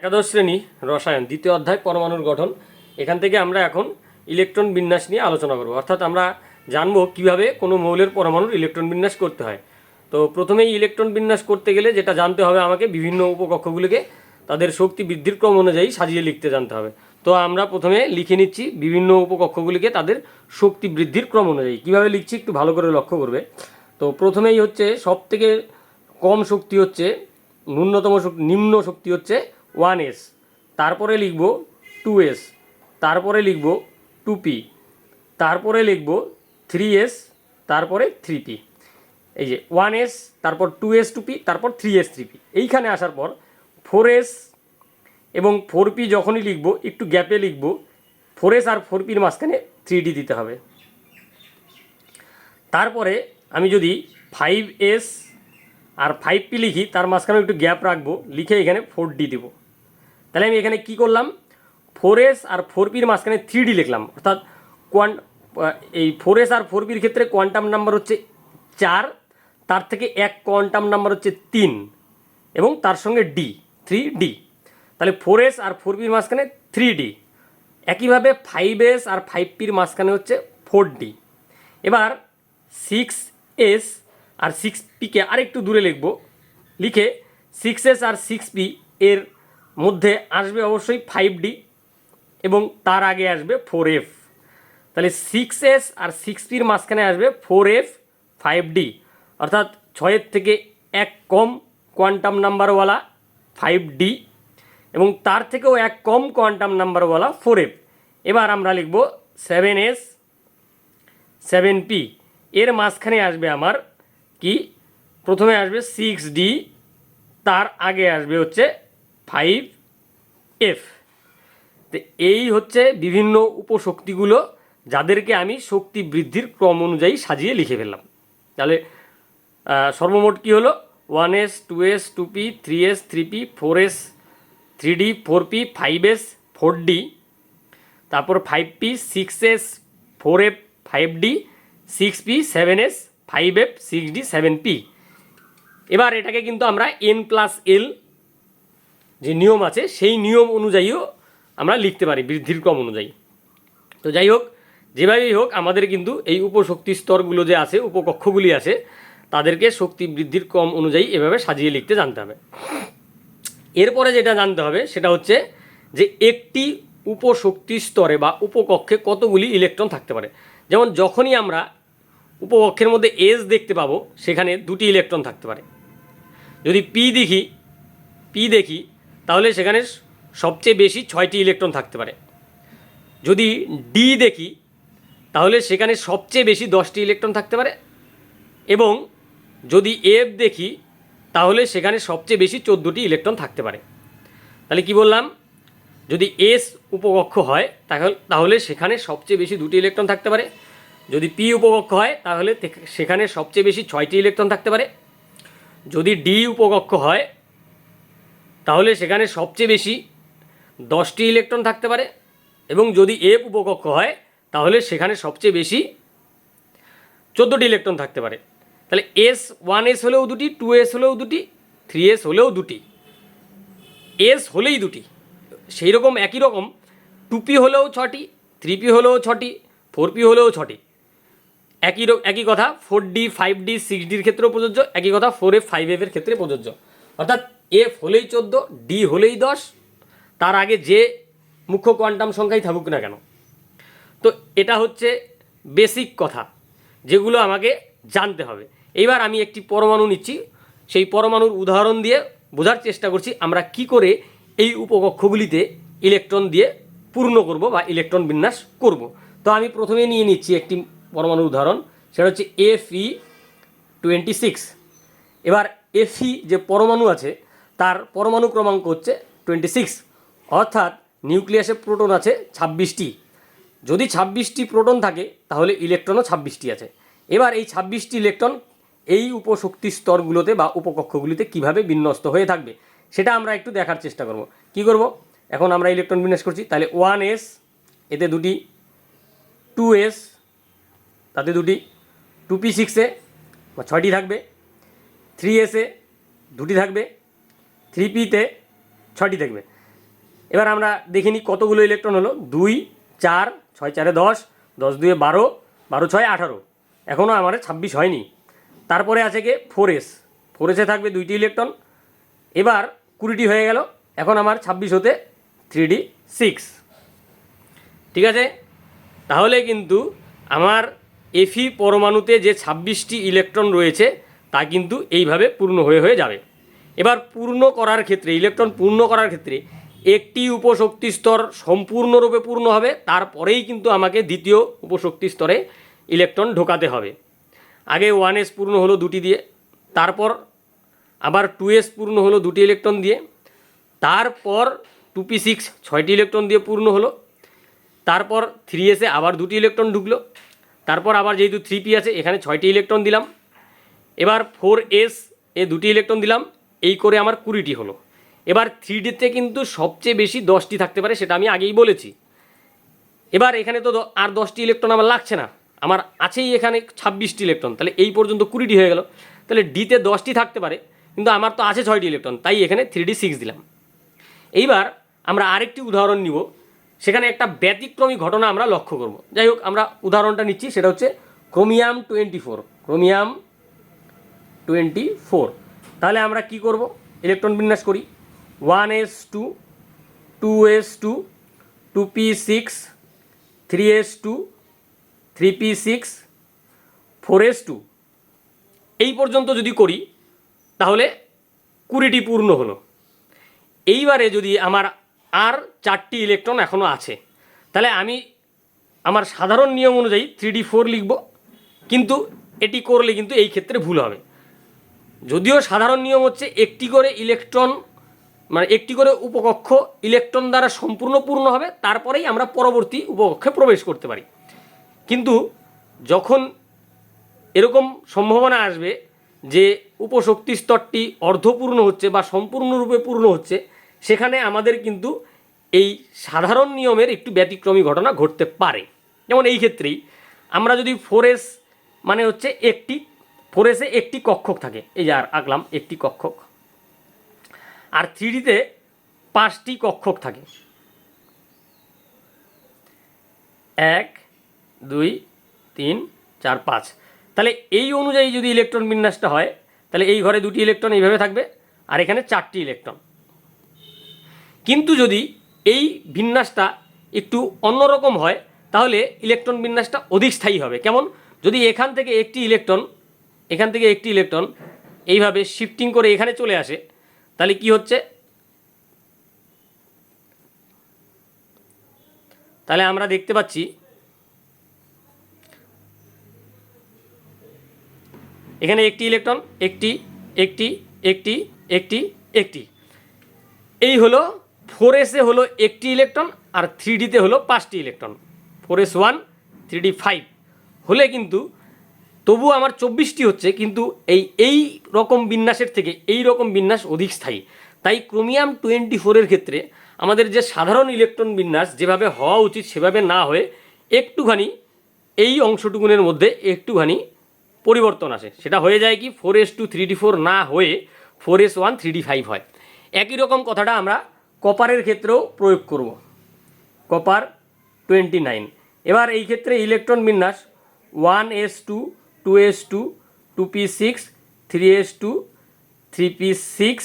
একাদশ শ্রেণী রসায়ন দ্বিতীয় অধ্যায় পরমাণুর গঠন। এখান থেকে আমরা এখন ইলেকট্রন বিন্যাস নিয়ে আলোচনা করব, অর্থাৎ আমরা জানব কিভাবে কোনো মৌলের পরমাণুর ইলেকট্রন বিন্যাস করতে হয়। তো প্রথমেই ইলেকট্রন বিন্যাস করতে গেলে যেটা জানতে হবে আমাকে, বিভিন্ন উপকক্ষগুলিকে তাদের শক্তি বৃদ্ধির ক্রম অনুযায়ী সাজিয়ে লিখতে জানতে হবে। তো আমরা প্রথমে লিখে নিচ্ছি বিভিন্ন উপকক্ষগুলিকে তাদের শক্তি বৃদ্ধির ক্রম অনুযায়ী। কীভাবে লিখছি একটু ভালো করে লক্ষ্য করবে। তো প্রথমেই হচ্ছে সবথেকে কম শক্তি হচ্ছে নিম্ন শক্তি হচ্ছে 1s, তারপরে লিখব 2s, তারপরে লিখব 2p, তারপরে লিখব 3s, তারপরে 3p। এই যে 1s, তারপর 2s 2p, তারপর 3s 3p। এইখানে আসার পর 4s এবং 4p যখনই লিখব একটু গ্যাপে লিখব, 4s আর 4pর মাঝখানে 3d দিতে হবে। তারপরে আমি যদি 5s আর 5p লিখি, তার মাঝখানে একটু গ্যাপ রাখবো, লিখে এখানে 4d দেবো। তাহলে আমি এখানে কি করলাম, 4s আর 4pর মাঝখানে 3d লিখলাম, অর্থাৎ এই 4s আর 4pর ক্ষেত্রে কোয়ান্টাম নাম্বার হচ্ছে 4, তার থেকে এক কোয়ান্টাম নাম্বার হচ্ছে 3 এবং তার সঙ্গে d, 3d। তাহলে 4s আর 4pর মাঝখানে 3d। একইভাবে 5s আর 5pর মাঝখানে হচ্ছে 4d। এবার 6s আর 6pকে আরেকটু দূরে লিখব, লিখে 6s আর 6p এর মধ্যে আসবে অবশ্যই 5d এবং তার আগে আসবে 4f। তাহলে 6s আর 6pর মাঝখানে আসবে 4f 5d, অর্থাৎ 6-এর থেকে এক কম কোয়ান্টাম নাম্বারওয়ালা 5d এবং তার থেকেও এক কম কোয়ান্টাম নাম্বারওয়ালা 4f। এবার আমরা লিখব 7s 7p, এর মাঝখানে আসবে আমার কি, প্রথমে আসবে 6d, তার আগে আসবে হচ্ছে 5f। তো এই হচ্ছে বিভিন্ন উপশক্তিগুলো, যাদেরকে আমি শক্তি বৃদ্ধির ক্রম অনুযায়ী সাজিয়ে লিখে ফেললাম। তাহলে সর্বমোট কী হলো, 1s 2s 2p 3s 3p 4s 3d 4p 5s 4d, তারপর 5p 6s 4f 5d 6p 7s 5f 6d 7p। এবার এটাকে কিন্তু আমরা n+l যে নিয়ম আছে সেই নিয়ম অনুযায়ীও আমরা লিখতে পারি, বৃদ্ধির ক্রম অনুযায়ী। তো যাই হোক, যেভাবেই হোক আমাদের কিন্তু এই উপশক্তি স্তরগুলো যে আছে, উপকক্ষগুলি আছে, তাদেরকে শক্তি বৃদ্ধির ক্রম অনুযায়ী এভাবে সাজিয়ে লিখতে জানতে হবে। এরপরে যেটা জানতে হবে সেটা হচ্ছে যে একটি উপশক্তি স্তরে বা উপকক্ষে কতগুলি ইলেকট্রন থাকতে পারে। যেমন যখনই আমরা উপকক্ষের মধ্যে এস দেখতে পাবো, সেখানে দুটি ইলেকট্রন থাকতে পারে। যদি পি দেখি তাহলে সেখানে সবচেয়ে বেশি 6টি ইলেকট্রন থাকতে পারে। যদি ডি দেখি তাহলে সেখানে সবচেয়ে বেশি 10টি ইলেকট্রন থাকতে পারে। এবং যদি এফ দেখি তাহলে সেখানে সবচেয়ে বেশি 14টি ইলেকট্রন থাকতে পারে। তাহলে কি বললাম, যদি এস উপকক্ষ হয় তাহলে সেখানে সবচেয়ে বেশি 2টি ইলেকট্রন থাকতে পারে। যদি পি উপকক্ষ হয় তাহলে সেখানে সবচেয়ে বেশি 6টি ইলেকট্রন থাকতে পারে। যদি ডি উপকক্ষ হয় তাহলে সেখানে সবচেয়ে বেশি 10টি ইলেকট্রন থাকতে পারে। এবং যদি এফ উপকক্ষ হয় তাহলে সেখানে সবচেয়ে বেশি 14টি ইলেকট্রন থাকতে পারে। তাহলে এস 1s হলেও 2টি, 2s হলেও 2টি, 3s হলেও 2টি, এস হলেই 2টি। সেই রকম একই রকম 2p হলেও 6টি, 3p হলেও 6টি, 4p হলেও 6টি। একই কথা 4d 5d 6dর ক্ষেত্রেও প্রযোজ্য, একই কথা 4f 5fএর ক্ষেত্রে প্রযোজ্য। অর্থাৎ এফ হলেই 14, ডি হলেই 10, তার আগে যে মুখ্য কোয়ান্টাম সংখ্যাই থাকুক না কেন। তো এটা হচ্ছে বেসিক কথা, যেগুলো আমাকে জানতে হবে। এইবার আমি একটি পরমাণু নিচ্ছি, সেই পরমাণুর উদাহরণ দিয়ে বোঝার চেষ্টা করছি আমরা কি করে এই উপকক্ষগুলিতে ইলেকট্রন দিয়ে পূর্ণ করব বা ইলেকট্রন বিন্যাস করব। তো আমি প্রথমে নিয়ে নিচ্ছি একটি পরমাণুর উদাহরণ, সেটা হচ্ছে Fe26। এবার Fe যে পরমাণু আছে তার পরমাণু ক্রমাঙ্ক হচ্ছে 26, অর্থাৎ নিউক্লিয়াসে প্রোটন আছে 26টি। যদি 26টি প্রোটন থাকে তাহলে ইলেকট্রনও 26টি আছে। এবার এই 26টি ইলেকট্রন এই উপশক্তি স্তরগুলোতে বা উপকক্ষগুলিতে কিভাবে বিন্যস্ত হয়ে থাকবে সেটা আমরা একটু দেখার চেষ্টা করব। কি করব, এখন আমরা ইলেকট্রন বিন্যাস করছি। তাহলে 1s এতে 2টি, 2s তাতে 2টি, 2p6-এ 6টি থাকবে, 3s-এ 2টি থাকবে, 3p-তে 6টি থাকবে। এবার আমরা দেখে নিই কতগুলো ইলেকট্রন হলো, 2 4 6 4 10, 10 2 12, 12 6 18, এখনও আমার 26 হয়নি। তারপরে আছে কি 4s, 4s-এ থাকবে 2টি ইলেকট্রন, এবার 20টি হয়ে গেল, এখন আমার 26 হতে 3d6। ঠিক আছে, তাহলে কিন্তু আমার Fe পরমাণুতে যে 26টি ইলেকট্রন রয়েছে তা কিন্তু এইভাবে পূর্ণ হয়ে যাবে। এবার পূর্ণ করার ক্ষেত্রে, ইলেকট্রন পূর্ণ করার ক্ষেত্রে একটি উপশক্তি স্তর সম্পূর্ণরূপে পূর্ণ হবে, তারপরেই কিন্তু আমাকে দ্বিতীয় উপশক্তি স্তরে ইলেকট্রন ঢোকাতে হবে। আগে 1s পূর্ণ হলো 2টি দিয়ে, তারপর আবার 2s পূর্ণ হলো 2টি ইলেকট্রন দিয়ে, তারপর 2p6 6টি ইলেকট্রন দিয়ে পূর্ণ হলো, তারপর 3s-এ আবার 2টি ইলেকট্রন ঢুকলো, তারপর আবার যেহেতু 3p আছে এখানে 6টি ইলেকট্রন দিলাম, এবার 4s-এ 2টি ইলেকট্রন দিলাম, এই করে আমার 20টি হলো। এবার 3d-তে কিন্তু সবচেয়ে বেশি 10টি থাকতে পারে, সেটা আমি আগেই বলেছি। এবার এখানে তো আর 10টি ইলেকট্রন আমার লাগছে না, আমার আছেই এখানে 26টি ইলেকট্রন, তাহলে এই পর্যন্ত 20টি হয়ে গেল। তাহলে ডিতে 10টি থাকতে পারে, কিন্তু আমার তো আছে 6টি ইলেকট্রন, তাই এখানে 3d6 দিলাম। এইবার আমরা আরেকটি উদাহরণ নিব, সেখানে একটা ব্যতিক্রমী ঘটনা আমরা লক্ষ্য করব। যাই হোক, আমরা উদাহরণটা নিচ্ছি, সেটা হচ্ছে ক্রোমিয়াম 24। ক্রোমিয়াম 24, তাহলে আমরা কি করব, ইলেকট্রন বিন্যাস করি। 1s2, 2s2, 2p6, 3s2, 3p6, 4s2, এই পর্যন্ত যদি করি তাহলে 20টি পূর্ণ হলো। এইবারে যদি আমার আর 4টি ইলেকট্রন এখনও আছে, তাহলে আমি আমার সাধারণ নিয়ম অনুযায়ী 3d4 লিখব, কিন্তু এটি করলে কিন্তু এই ক্ষেত্রে ভুল হবে। যদিও সাধারণ নিয়ম হচ্ছে একটি করে ইলেকট্রন, মানে একটি করে উপকক্ষ ইলেকট্রন দ্বারা সম্পূর্ণ পূর্ণ হবে, তারপরেই আমরা পরবর্তী উপকক্ষে প্রবেশ করতে পারি। কিন্তু যখন এরকম সম্ভাবনা আসবে যে উপশক্তি স্তরটি অর্ধপূর্ণ হচ্ছে বা সম্পূর্ণরূপে পূর্ণ হচ্ছে, সেখানে আমাদের কিন্তু এই সাধারণ নিয়মের একটু ব্যতিক্রমী ঘটনা ঘটতে পারে। যেমন এই ক্ষেত্রেই আমরা যদি 4s মানে হচ্ছে একটি 4s-এ একটি কক্ষক থাকে, এই যে আর আঁকলাম একটি কক্ষক, আর 3d-তে 5টি কক্ষক থাকে, 1 2 3 4 5। তাহলে এই অনুযায়ী যদি ইলেকট্রন বিন্যাসটা হয়, তাহলে এই ঘরে 2টি ইলেকট্রন এইভাবে থাকবে, আর এখানে 4টি ইলেকট্রন। কিন্তু যদি এই বিন্যাসটা একটু অন্যরকম হয়, তাহলে ইলেকট্রন বিন্যাসটা অধিক স্থায়ী হবে। কেমন, যদি এখান থেকে একটি ইলেকট্রন এইভাবে শিফটিং করে এখানে চলে আসে, তাহলে কি হচ্ছে, তাহলে আমরা দেখতে পাচ্ছি এখানে একটি ইলেকট্রন, একটি একটি একটি একটি একটি, এই হলো 4s-এ হলো একটি ইলেকট্রন, আর 3d-তে হলো 5টি ইলেকট্রন, 4s1 3d5 হলে কিন্তু তবু আমার 24টি হচ্ছে, কিন্তু এই রকম বিন্যাসের থেকে এই রকম বিন্যাস অধিক স্থায়ী। তাই ক্রোমিয়াম 24-এর ক্ষেত্রে আমাদের যে সাধারণ ইলেকট্রন বিন্যাস যেভাবে হওয়া উচিত সেভাবে না হয়ে একটুখানি এই অংশটুকুনের মধ্যে একটুখানি পরিবর্তন আসে। সেটা হয়ে যায় কি 4s2 3d4 না হয়ে 4s1 3d5 হয়। একই রকম কথাটা আমরা কপারের ক্ষেত্রেও প্রয়োগ করব। কপার 29, এবার এই ক্ষেত্রে ইলেকট্রন বিন্যাস 1s2 2s2 2p6 3s2 3p6।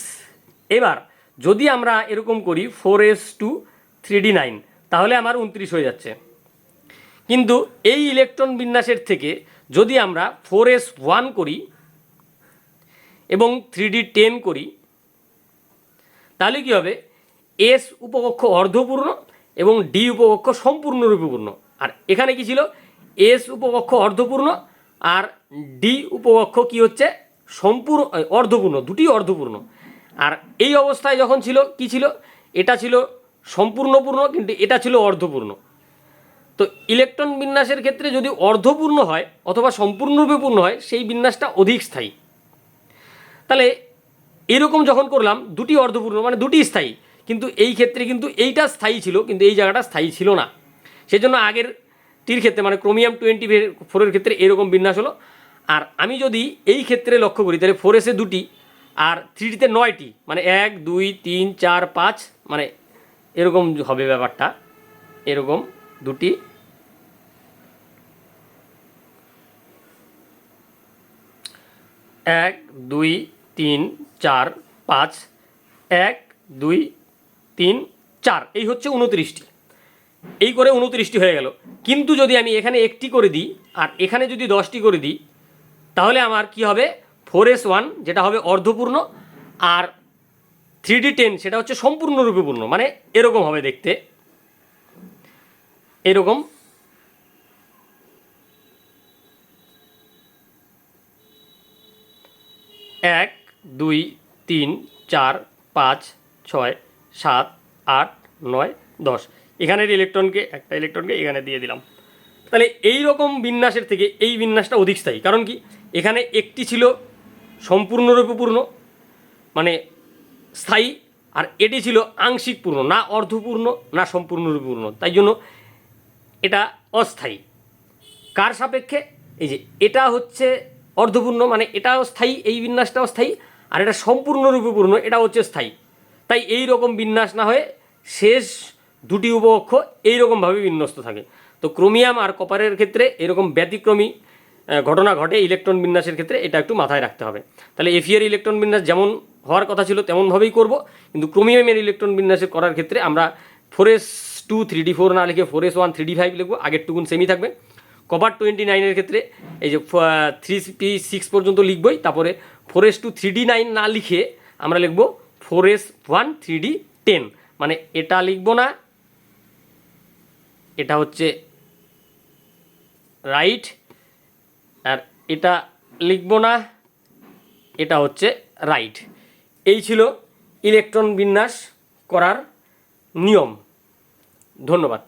এবার যদি আমরা এরকম করি 4s2 3d9, তাহলে আমার 29 হয়ে যাচ্ছে। কিন্তু এই ইলেকট্রন বিন্যাসের থেকে যদি আমরা 4s1 করি এবং 3d10 করি, তাহলে কি হবে, এস উপকক্ষ অর্ধপূর্ণ এবং ডি উপকক্ষ সম্পূর্ণরূপে পূর্ণ। আর এখানে কি ছিল, এস উপকক্ষ অর্ধপূর্ণ আর ডি উপকক্ষ কি হচ্ছে, সম্পূর্ণ অর্ধপূর্ণ, দুটি অর্ধপূর্ণ। আর এই অবস্থায় যখন ছিল কি ছিল, এটা ছিল সম্পূর্ণপূর্ণ, কিন্তু এটা ছিল অর্ধপূর্ণ। তো ইলেকট্রন বিন্যাসের ক্ষেত্রে যদি অর্ধপূর্ণ হয় অথবা সম্পূর্ণরূপে পূর্ণ হয়, সেই বিন্যাসটা অধিক স্থায়ী। তাহলে এরকম যখন করলাম দুটি অর্ধপূর্ণ মানে দুটি স্থায়ী, কিন্তু এই ক্ষেত্রে কিন্তু এইটা স্থায়ী ছিল, কিন্তু এই জায়গাটা স্থায়ী ছিল না। সেজন্য আগের টির ক্ষেত্রে মানে ক্রোমিয়াম 24-এর ক্ষেত্রে এরকম বিন্যাস হলো। আর আমি যদি এই ক্ষেত্রে লক্ষ্য করি, তাহলে 4s-এ 2টি আর 3d-তে 9টি, মানে 1 2 3 4 5, মানে এরকম হবে ব্যাপারটা, এরকম দুটি 1 2 3 4 5, 1 2 3 4, এই হচ্ছে 29টি। এই করে 29টি হয়ে গেল। কিন্তু যদি আমি এখানে একটি করে দিই আর এখানে যদি 10টি করে দিই, তাহলে আমার কি হবে, 4s1 যেটা হবে অর্ধপূর্ণ, আর 3d10 সেটা হচ্ছে সম্পূর্ণরূপে পূর্ণ, মানে এরকম হবে দেখতে, এরকম। এক 2 3 4 5 6 7 8 9 10, এখানের ইলেকট্রনকে, একটা ইলেকট্রনকে এখানে দিয়ে দিলাম। তাহলে এই রকম বিন্যাসের থেকে এই বিন্যাসটা অধিক স্থায়ী। কারণ কি, এখানে একটি ছিল সম্পূর্ণরূপে পূর্ণ মানে স্থায়ী, আর এটি ছিল আংশিক পূর্ণ, না অর্ধপূর্ণ না সম্পূর্ণরূপে পূর্ণ, তাই জন্য এটা অস্থায়ী। কার সাপেক্ষে, এই যে এটা হচ্ছে অর্ধপূর্ণ মানে এটাও স্থায়ী, এই বিন্যাসটাও স্থায়ী, আর এটা সম্পূর্ণরূপে পূর্ণ, এটা হচ্ছে স্থায়ী। তাই এই রকম বিন্যাস না হয়ে শেষ দুটি উপকক্ষ এইরকমভাবে বিন্যস্ত থাকে। তো ক্রোমিয়াম আর কপারের ক্ষেত্রে এরকম ব্যতিক্রমী ঘটনা ঘটে ইলেকট্রন বিন্যাসের ক্ষেত্রে, এটা একটু মাথায় রাখতে হবে। তাহলে এফিয়ার ইলেকট্রন বিন্যাস যেমন হওয়ার কথা ছিল তেমনভাবেই করব, কিন্তু ক্রোমিয়ামের ইলেকট্রন বিন্যাসের করার ক্ষেত্রে আমরা 4s2 3d4 না লিখে 4s1 3d5 লিখবো, আগের টুকুন সেমই থাকবে। কপার 29-এর ক্ষেত্রে এই যে 3p6 পর্যন্ত লিখবই, তারপরে 4s2 3d9 না লিখে আমরা লিখবো 4s1 3d10, মানে এটা লিখবো না, এটা হচ্ছে রাইট, আর এটা লিখবো না, এটা হচ্ছে রাইট। এই ছিল ইলেকট্রন বিন্যাস করার নিয়ম। ধন্যবাদ।